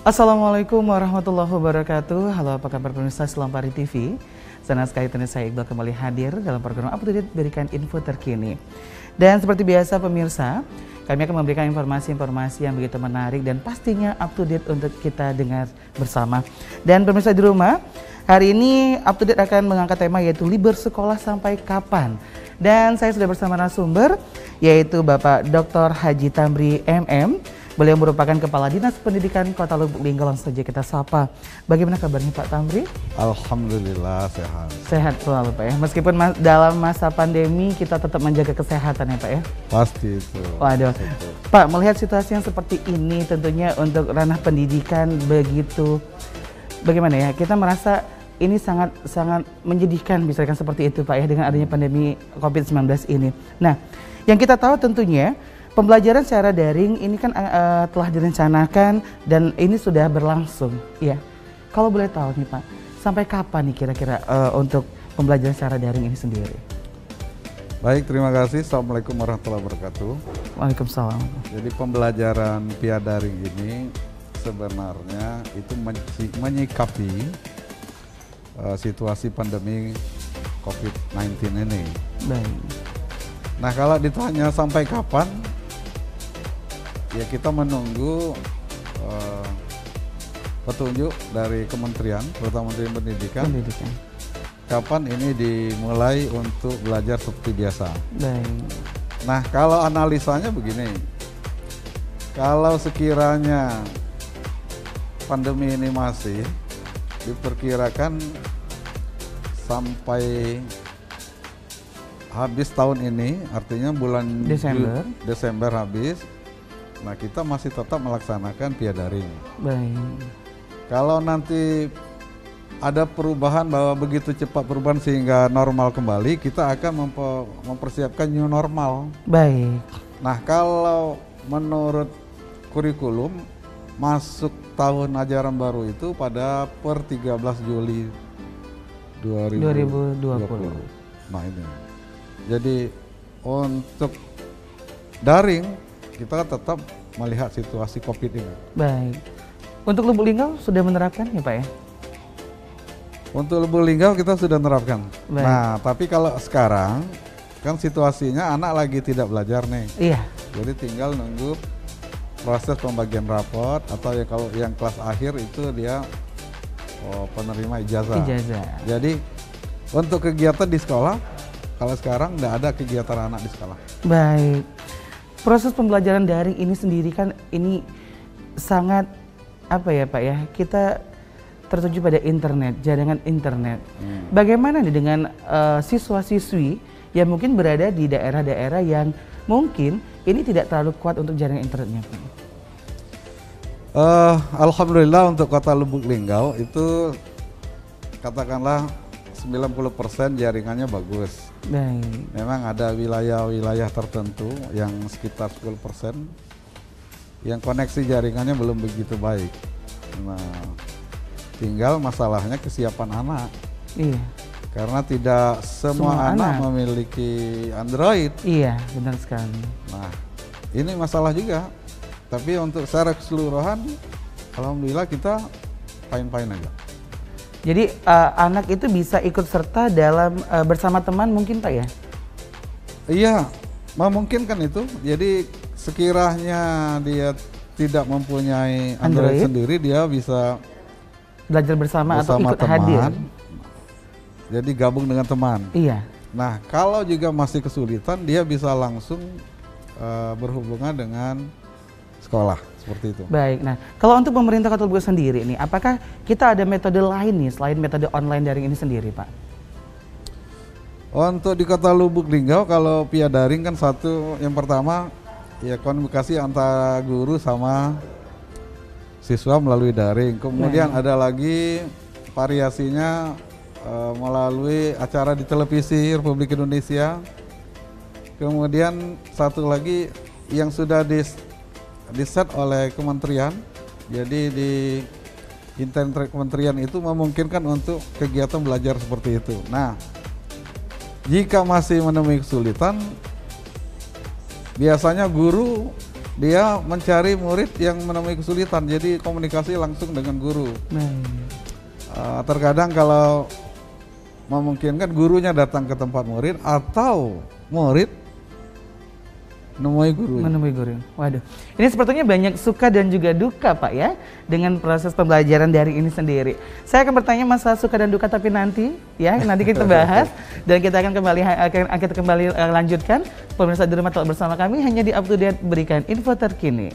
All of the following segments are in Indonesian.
Assalamualaikum warahmatullahi wabarakatuh. Halo, apa kabar pemirsa Selampari TV? Senang sekali saya Iqbal kembali hadir dalam program Up to Date, berikan info terkini. Dan seperti biasa pemirsa, kami akan memberikan informasi-informasi yang begitu menarik dan pastinya up to date untuk kita dengar bersama. Dan pemirsa di rumah, hari ini Up to Date akan mengangkat tema yaitu libur sekolah sampai kapan. Dan saya sudah bersama narasumber yaitu Bapak Dr. Haji Tamri MM. Beliau merupakan Kepala Dinas Pendidikan Kota Lubuk Linggau. Langsung saja kita sapa. Bagaimana kabarnya Pak Tamri? Alhamdulillah sehat. Sehat selalu Pak ya. Meskipun dalam masa pandemi kita tetap menjaga kesehatan ya Pak ya. Pasti itu. Waduh. Itu. Pak, melihat situasi yang seperti ini tentunya untuk ranah pendidikan begitu bagaimana ya? Kita merasa ini sangat menyedihkan misalkan seperti itu Pak ya dengan adanya pandemi COVID-19 ini. Nah, yang kita tahu tentunya pembelajaran secara daring ini kan telah direncanakan dan ini sudah berlangsung, ya. Kalau boleh tahu nih Pak, sampai kapan nih kira-kira untuk pembelajaran secara daring ini sendiri? Baik, terima kasih. Assalamualaikum warahmatullahi wabarakatuh. Waalaikumsalam. Jadi pembelajaran via daring ini sebenarnya itu menyikapi situasi pandemi COVID-19 ini. Baik. Nah, kalau ditanya sampai kapan? Ya kita menunggu petunjuk dari kementerian, terutama Kementerian Pendidikan. Kapan ini dimulai untuk belajar seperti biasa. Baik. Nah, kalau analisanya begini, kalau sekiranya pandemi ini masih diperkirakan sampai habis tahun ini, artinya bulan Desember habis. Nah, kita masih tetap melaksanakan via daring. Baik. Kalau nanti ada perubahan bahwa begitu cepat perubahan sehingga normal kembali, kita akan mempersiapkan new normal. Baik. Nah, kalau menurut kurikulum masuk tahun ajaran baru itu pada per 13 Juli 2020. Nah, ini. Jadi untuk daring kita tetap melihat situasi COVID ini. Baik. Untuk Lubuk Linggau sudah menerapkan ya Pak ya? Untuk Lubuk Linggau kita sudah menerapkan. Baik. Nah, tapi kalau sekarang kan situasinya anak lagi tidak belajar nih. Iya. Jadi tinggal nunggu proses pembagian raport atau ya kalau yang kelas akhir itu dia penerima ijazah. Jadi untuk kegiatan di sekolah, kalau sekarang nggak ada kegiatan anak di sekolah. Baik. Proses pembelajaran daring ini sendiri kan ini sangat apa ya Pak ya, kita tertuju pada internet, jaringan internet. Bagaimana nih dengan siswa-siswi yang mungkin berada di daerah-daerah yang mungkin ini tidak terlalu kuat untuk jaringan internetnya Pak? Alhamdulillah untuk Kota Lubuk Linggau itu katakanlah 90% jaringannya bagus. Baik. Memang ada wilayah-wilayah tertentu yang sekitar 10% yang koneksi jaringannya belum begitu baik. Nah, tinggal masalahnya kesiapan anak. Iya. Karena tidak semua anak memiliki Android. Iya, benar sekali. Nah, ini masalah juga. Tapi untuk secara keseluruhan, alhamdulillah kita fine-fine aja. Jadi anak itu bisa ikut serta dalam bersama teman mungkin Pak ya? Iya, memungkinkan itu. Jadi sekiranya dia tidak mempunyai Android sendiri, dia bisa belajar bersama atau ikut teman, hadir. Jadi gabung dengan teman. Iya. Nah, kalau juga masih kesulitan, dia bisa langsung berhubungan dengan sekolah. Seperti itu. Baik, nah kalau untuk pemerintah Kota Lubuk sendiri nih, apakah kita ada metode lain nih selain metode online daring ini sendiri Pak? Untuk di Kota Lubuk Linggau kalau via daring kan satu, yang pertama ya komunikasi antara guru sama siswa melalui daring. Kemudian ada lagi variasinya melalui acara di televisi Republik Indonesia. Kemudian satu lagi yang sudah di-set oleh kementerian, jadi di internet kementerian itu memungkinkan untuk kegiatan belajar seperti itu. Nah, jika masih menemui kesulitan, biasanya guru dia mencari murid yang menemui kesulitan, jadi komunikasi langsung dengan guru. Terkadang kalau memungkinkan gurunya datang ke tempat murid atau murid menemui guru. Waduh, ini sepertinya banyak suka dan juga duka Pak ya dengan proses pembelajaran daring ini sendiri. Saya akan bertanya masalah suka dan duka tapi nanti kita bahas dan kita akan kembali lanjutkan. Pemirsa di rumah tetap bersama kami hanya di Up to Date, berikan info terkini.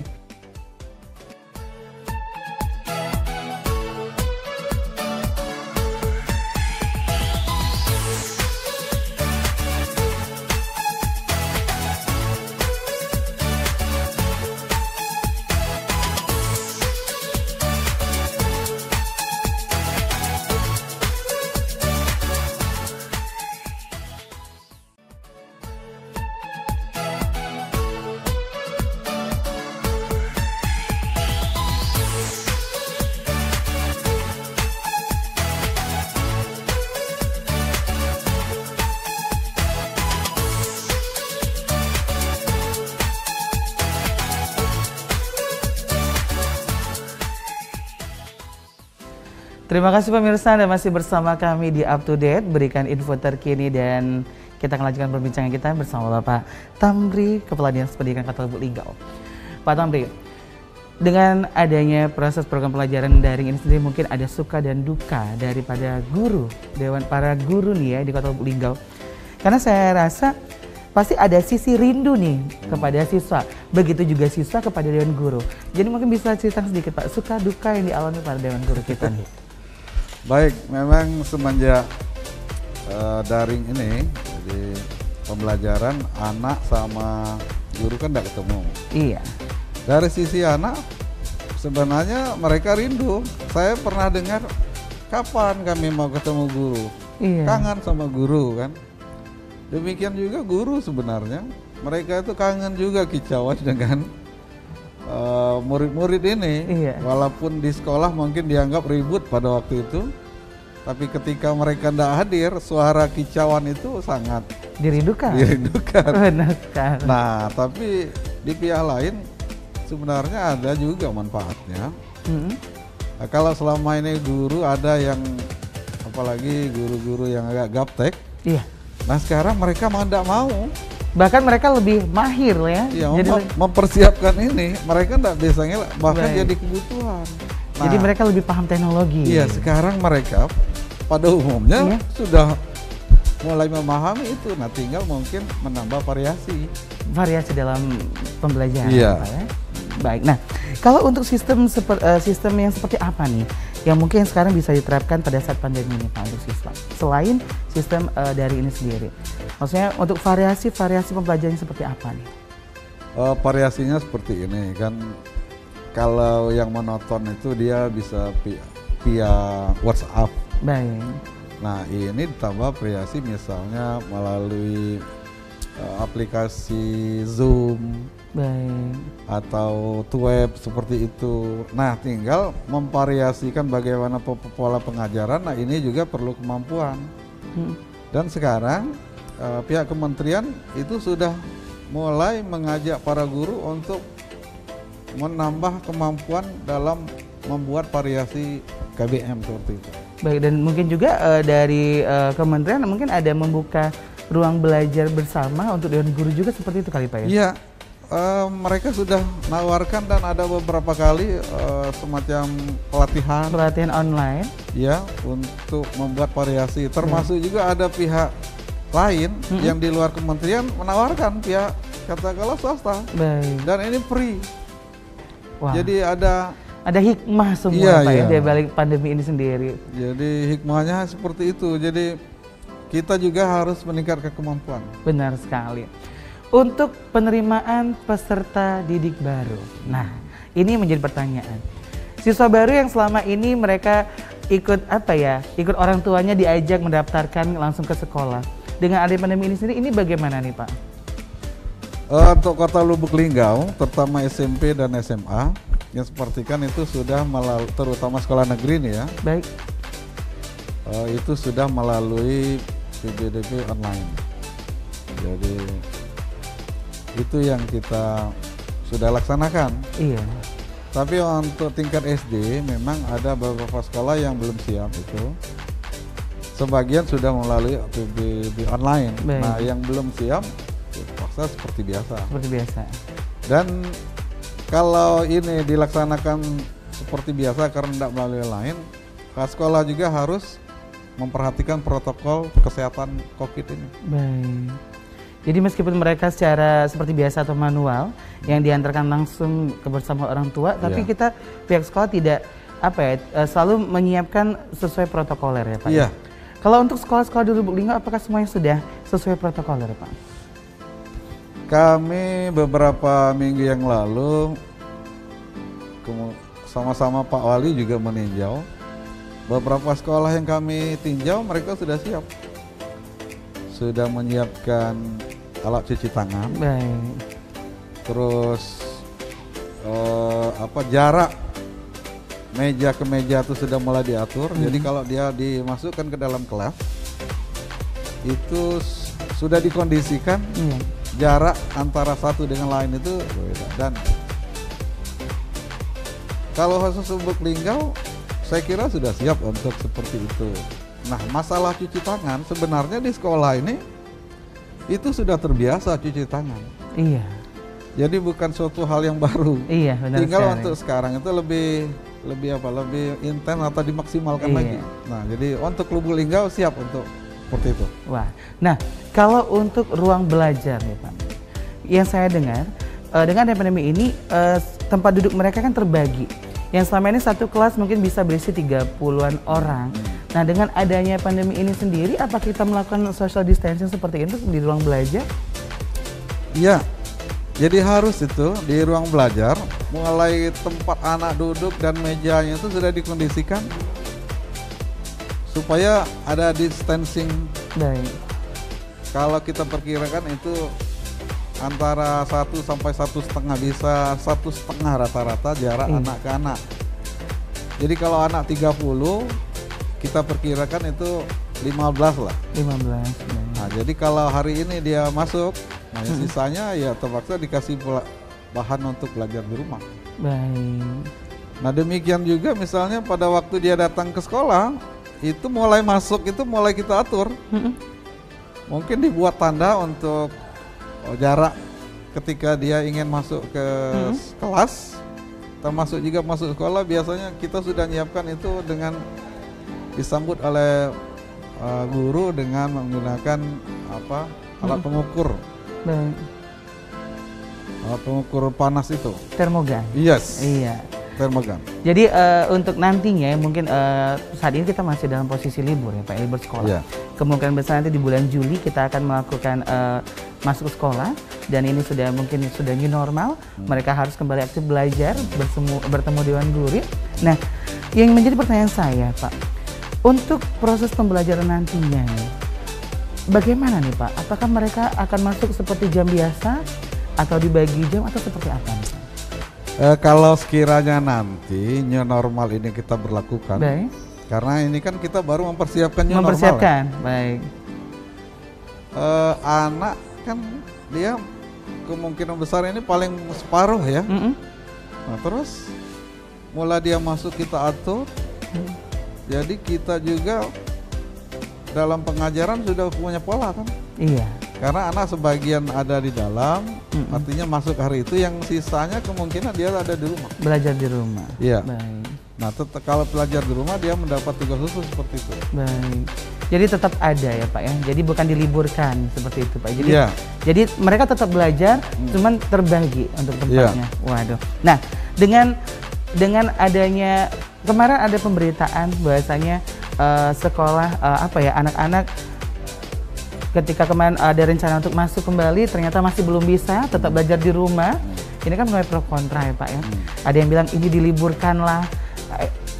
Terima kasih pemirsa, Anda masih bersama kami di Up to Date, berikan info terkini dan kita akan lanjutkan perbincangan kita bersama Bapak Tamri, Kepala Dinas Pendidikan Kota Lubuk Linggau. Pak Tamri, dengan adanya proses program pelajaran daring ini sendiri mungkin ada suka dan duka daripada guru, Dewan para guru nih ya di Kota Lubuk Linggau. Karena saya rasa pasti ada sisi rindu nih kepada siswa, begitu juga siswa kepada Dewan Guru. Jadi mungkin bisa cerita sedikit Pak, suka duka yang dialami pada Dewan Guru kita nih. Baik, memang semenjak daring ini, jadi pembelajaran anak sama guru kan tidak ketemu. Iya. Dari sisi anak, sebenarnya mereka rindu. Saya pernah dengar, kapan kami mau ketemu guru? Iya. Kangen sama guru kan. Demikian juga guru sebenarnya. Mereka itu kangen juga kicauan dengan murid-murid ini. Iya. Walaupun di sekolah mungkin dianggap ribut pada waktu itu, tapi ketika mereka tidak hadir, suara kicauan itu sangat dirindukan. Benar sekali. Nah, tapi di pihak lain sebenarnya ada juga manfaatnya. Nah, kalau selama ini guru ada yang, apalagi guru-guru yang agak gaptek, iya. Nah sekarang mereka tidak mau. Bahkan mereka lebih mahir ya. Iya, mempersiapkan ini, mereka tidak biasanya bahkan jadi kebutuhan. Nah, jadi mereka lebih paham teknologi. Iya, sekarang mereka pada umumnya sudah mulai memahami itu. Nah, tinggal mungkin menambah variasi dalam pembelajaran. Iya. Pak, ya? Baik. Nah, kalau untuk sistem yang seperti apa nih yang mungkin sekarang bisa diterapkan pada saat pandemi ini Pak untuk siswa selain sistem dari ini sendiri? Maksudnya untuk variasi pembelajaran seperti apa nih? Variasinya seperti ini kan, kalau yang monoton itu dia bisa via WhatsApp. Baik. Nah ini ditambah variasi misalnya melalui aplikasi Zoom. Baik. Atau web seperti itu. Nah, tinggal memvariasikan bagaimana pola pengajaran. Nah, ini juga perlu kemampuan. Dan sekarang pihak kementerian itu sudah mulai mengajak para guru untuk menambah kemampuan dalam membuat variasi KBM seperti itu. Baik, dan mungkin juga dari kementerian mungkin ada membuka ruang belajar bersama untuk Dewan Guru juga seperti itu kali Pak ya? Iya. Mereka sudah menawarkan dan ada beberapa kali semacam pelatihan online ya untuk membuat variasi, termasuk juga ada pihak lain yang di luar kementerian menawarkan, pihak katakanlah swasta. Baik. Dan ini free. Wah. Jadi ada hikmah semua Pak ya dari balik pandemi ini sendiri. Jadi hikmahnya seperti itu. Jadi kita juga harus meningkatkan kemampuan. Benar sekali. Untuk penerimaan peserta didik baru. Nah, ini menjadi pertanyaan. Siswa baru yang selama ini mereka ikut orang tuanya diajak mendaftarkan langsung ke sekolah. Dengan adanya pandemi ini sendiri, ini bagaimana nih Pak? Untuk Kota Lubuk Linggau, terutama SMP dan SMA, yang sepertikan itu sudah terutama sekolah negeri nih ya. Baik. Itu sudah melalui PJDB online. Jadi itu yang kita sudah laksanakan. Iya. Tapi untuk tingkat SD memang ada beberapa sekolah yang belum siap itu. Sebagian sudah melalui PBB online. Baik. Nah, yang belum siap terpaksa seperti biasa. Seperti biasa. Dan kalau ini dilaksanakan seperti biasa karena tidak melalui lain, sekolah juga harus memperhatikan protokol kesehatan COVID ini. Baik. Jadi meskipun mereka secara seperti biasa atau manual yang diantarkan langsung ke bersama orang tua, tapi kita pihak sekolah tidak selalu menyiapkan sesuai protokoler ya Pak. Iya. Kalau untuk sekolah-sekolah di Lubuk Linggau, apakah semuanya sudah sesuai protokoler Pak? Kami beberapa minggu yang lalu sama-sama Pak Wali juga meninjau. Beberapa sekolah yang kami tinjau mereka sudah siap. Sudah menyiapkan alat cuci tangan. Baik. Terus jarak meja ke meja itu sudah mulai diatur. Jadi kalau dia dimasukkan ke dalam kelas itu sudah dikondisikan jarak antara satu dengan lain itu berbeda. Dan kalau khusus Lubuk Linggau saya kira sudah siap untuk seperti itu. Nah, masalah cuci tangan sebenarnya di sekolah ini itu sudah terbiasa cuci tangan. Iya. Jadi bukan suatu hal yang baru. Iya, benar Tinggal sekali. untuk sekarang itu lebih intens atau dimaksimalkan lagi. Nah, jadi untuk Lubuk Linggau siap untuk seperti itu. Wah. Nah, kalau untuk ruang belajar nih Pak, yang saya dengar dengan adanya pandemi ini tempat duduk mereka kan terbagi. Yang selama ini satu kelas mungkin bisa berisi 30-an orang. Nah, dengan adanya pandemi ini sendiri, apa kita melakukan social distancing seperti itu di ruang belajar? Iya, jadi harus itu di ruang belajar, mulai tempat anak duduk dan mejanya itu sudah dikondisikan supaya ada distancing. Baik. Kalau kita perkirakan itu antara 1 sampai 1,5, bisa 1,5 rata-rata jarak anak ke anak. Jadi kalau anak 30 kita perkirakan itu 15 lah. 15. Nah, jadi kalau hari ini dia masuk, nah yang sisanya ya terpaksa dikasih bahan untuk belajar di rumah. Baik. Nah, demikian juga misalnya pada waktu dia datang ke sekolah, itu mulai masuk itu mulai kita atur. Mungkin dibuat tanda untuk jarak ketika dia ingin masuk ke kelas, termasuk juga masuk sekolah. Biasanya kita sudah menyiapkan itu dengan disambut oleh guru dengan menggunakan alat pengukur. Baik. Alat pengukur panas itu. Termogan. Yes. Iya. Termogan. Jadi untuk nantinya mungkin saat ini kita masih dalam posisi libur ya Pak, libur sekolah. Iya. Kemungkinan besar nanti di bulan Juli kita akan melakukan masuk sekolah dan ini mungkin sudah new normal. Mereka harus kembali aktif belajar, bertemu dewan guru. Nah, yang menjadi pertanyaan saya Pak, untuk proses pembelajaran nantinya nih, bagaimana nih Pak? Apakah mereka akan masuk seperti jam biasa atau dibagi jam atau seperti apa nih Pak? Kalau sekiranya nanti new normal ini kita berlakukan, Baik. karena ini kan kita baru mempersiapkan new Mempersiapkan, normal. baik. Anak kan dia kemungkinan besar ini paling separuh ya. Nah, terus mulai dia masuk kita atur. Jadi kita juga dalam pengajaran sudah punya pola kan. Iya. Karena anak sebagian ada di dalam, artinya masuk hari itu, yang sisanya kemungkinan dia ada di rumah. Belajar di rumah. Iya. Baik. Nah, kalau belajar di rumah dia mendapat tugas khusus seperti itu. Baik. Jadi tetap ada ya Pak ya. Jadi bukan diliburkan seperti itu Pak. Jadi Iya. jadi mereka tetap belajar, cuman terbagi untuk tempatnya. Waduh. Nah, dengan adanya kemarin ada pemberitaan bahwasanya sekolah anak-anak ketika kemarin ada rencana untuk masuk kembali ternyata masih belum bisa, tetap belajar di rumah. Ini kan mulai pro kontra ya Pak ya. Ada yang bilang ini diliburkan lah.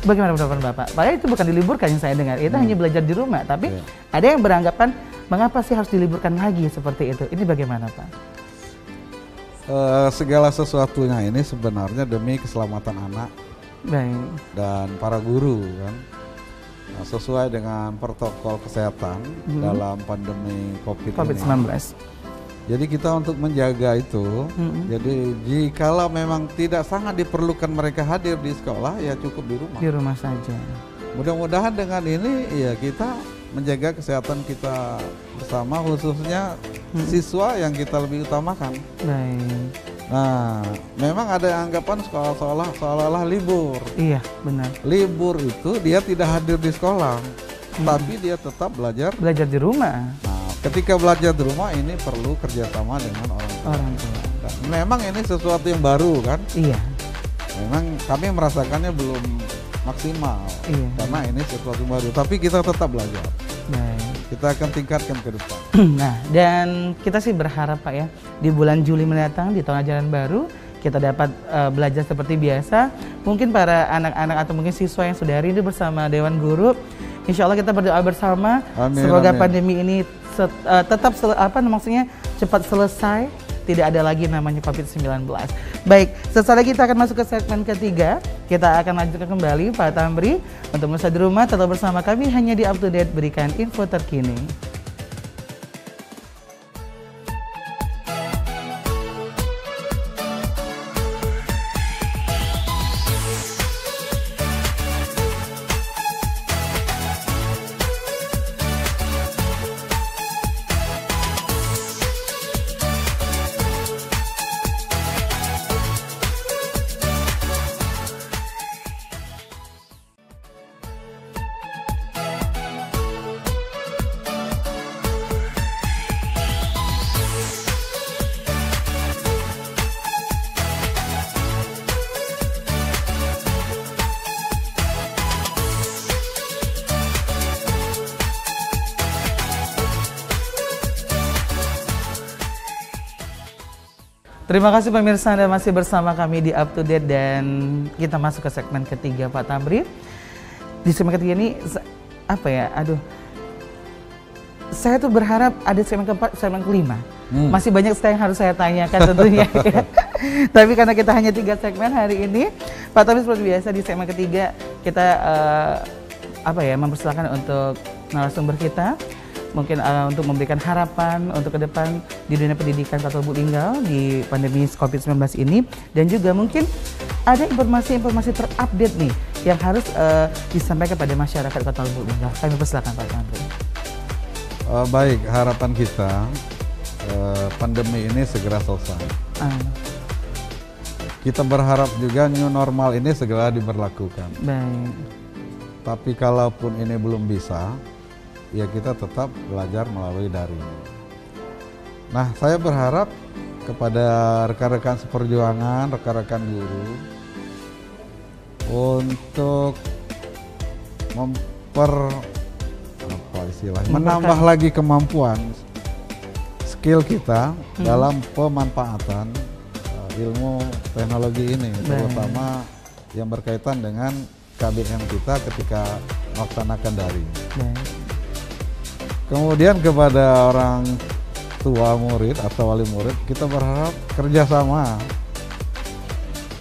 Bagaimana pendapat Bapak? Padahal itu bukan diliburkan yang saya dengar, itu hanya belajar di rumah. Tapi ada yang beranggapan mengapa sih harus diliburkan lagi seperti itu? Ini bagaimana Pak? Segala sesuatunya ini sebenarnya demi keselamatan anak. Baik. Dan para guru kan. Nah, sesuai dengan protokol kesehatan dalam pandemi COVID-19. Jadi kita untuk menjaga itu, jadi jikalau memang tidak sangat diperlukan mereka hadir di sekolah, ya cukup di rumah. Di rumah saja. Mudah-mudahan dengan ini ya kita menjaga kesehatan kita bersama, khususnya siswa yang kita lebih utamakan. Baik. Nah, memang ada anggapan sekolah seolah-olah libur. Iya, benar. Libur itu dia tidak hadir di sekolah, tapi dia tetap belajar. Belajar di rumah. Nah, ketika belajar di rumah ini perlu kerjasama dengan orang tua. Dan memang ini sesuatu yang baru kan? Iya. Memang kami merasakannya belum maksimal, karena ini sesuatu baru. Tapi kita tetap belajar. Baik. Kita akan tingkatkan ke depan. Nah, dan kita sih berharap Pak ya, di bulan Juli mendatang, di tahun ajaran baru, kita dapat belajar seperti biasa. Mungkin para anak-anak atau mungkin siswa yang sudah rindu bersama Dewan Guru, insya Allah kita berdoa bersama. Amin, semoga amin. pandemi ini tetap maksudnya cepat selesai. Tidak ada lagi namanya COVID-19. Baik, setelah kita akan masuk ke segmen ketiga. Kita akan lanjutkan kembali Pak Tamri. Untuk pemirsa di rumah, tetap bersama kami hanya di Up to Date, berikan info terkini. Terima kasih pemirsa, Anda masih bersama kami di Up to Date dan kita masuk ke segmen ketiga Pak Tamri. Di segmen ketiga ini saya tuh berharap ada segmen keempat, segmen kelima. Masih banyak sekali yang harus saya tanyakan tentunya. Tapi karena kita hanya 3 segmen hari ini, Pak Tamri seperti biasa di segmen ketiga kita mempersilakan untuk narasumber kita. Mungkin untuk memberikan harapan untuk ke depan di dunia pendidikan Kota Lubuk Linggau di pandemi COVID-19 ini, dan juga mungkin ada informasi-informasi terupdate nih yang harus disampaikan pada masyarakat Kota Lubuk Linggau. Kami persilakan Pak Tamri. Baik, harapan kita pandemi ini segera selesai. Kita berharap juga new normal ini segera diberlakukan. Baik. Tapi kalaupun ini belum bisa, ya kita tetap belajar melalui daring. Nah, saya berharap kepada rekan-rekan seperjuangan, rekan-rekan guru untuk menambah lagi kemampuan skill kita dalam pemanfaatan ilmu teknologi ini, terutama yang berkaitan dengan KBM kita ketika melaksanakan daring. Kemudian kepada orang tua murid atau wali murid, kita berharap kerjasama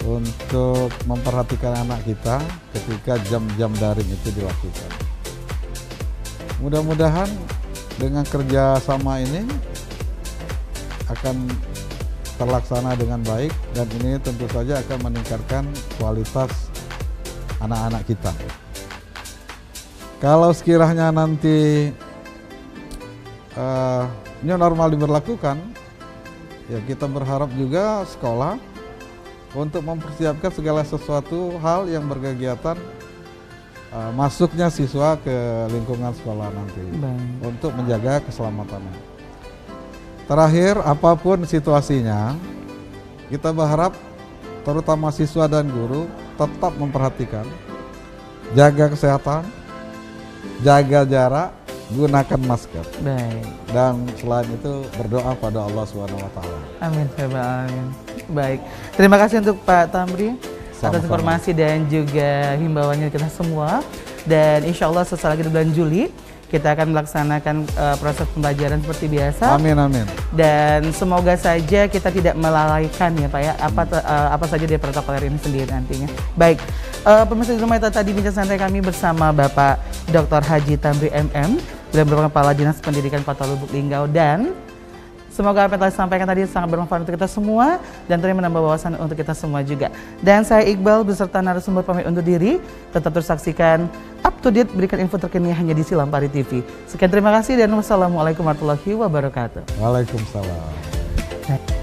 untuk memperhatikan anak kita ketika jam-jam daring itu dilakukan. Mudah-mudahan dengan kerjasama ini akan terlaksana dengan baik, dan ini tentu saja akan meningkatkan kualitas anak-anak kita. Kalau sekiranya nanti new normal diberlakukan, ya kita berharap juga sekolah untuk mempersiapkan segala sesuatu hal yang berkegiatan masuknya siswa ke lingkungan sekolah nanti. Untuk menjaga keselamatannya. Terakhir, apapun situasinya, kita berharap terutama siswa dan guru tetap memperhatikan, jaga kesehatan, jaga jarak, gunakan masker. Dan selain itu berdoa pada Allah SWT. Amin. Baik, terima kasih untuk Pak Tamri atas informasi dan juga himbauannya kita semua. Dan insya Allah setelah lagi di bulan Juli kita akan melaksanakan proses pembelajaran seperti biasa. Amin. Dan semoga saja kita tidak melalaikan ya Pak ya apa saja dari protokoler ini sendiri nantinya. Baik, pemirsa di rumah, itu tadi bincang santai kami bersama Bapak Dr. Haji Tamri MM, beliau merupakan Kepala Dinas Pendidikan Kota Lubuk Linggau, dan Semoga apa yang telah disampaikan tadi sangat bermanfaat untuk kita semua dan tentunya menambah wawasan untuk kita semua juga. Dan saya Iqbal beserta narasumber pamit undur diri. Tetap terus saksikan Up to Date, berikan info terkini hanya di Silampari TV. Sekian, terima kasih dan wassalamualaikum warahmatullahi wabarakatuh. Waalaikumsalam.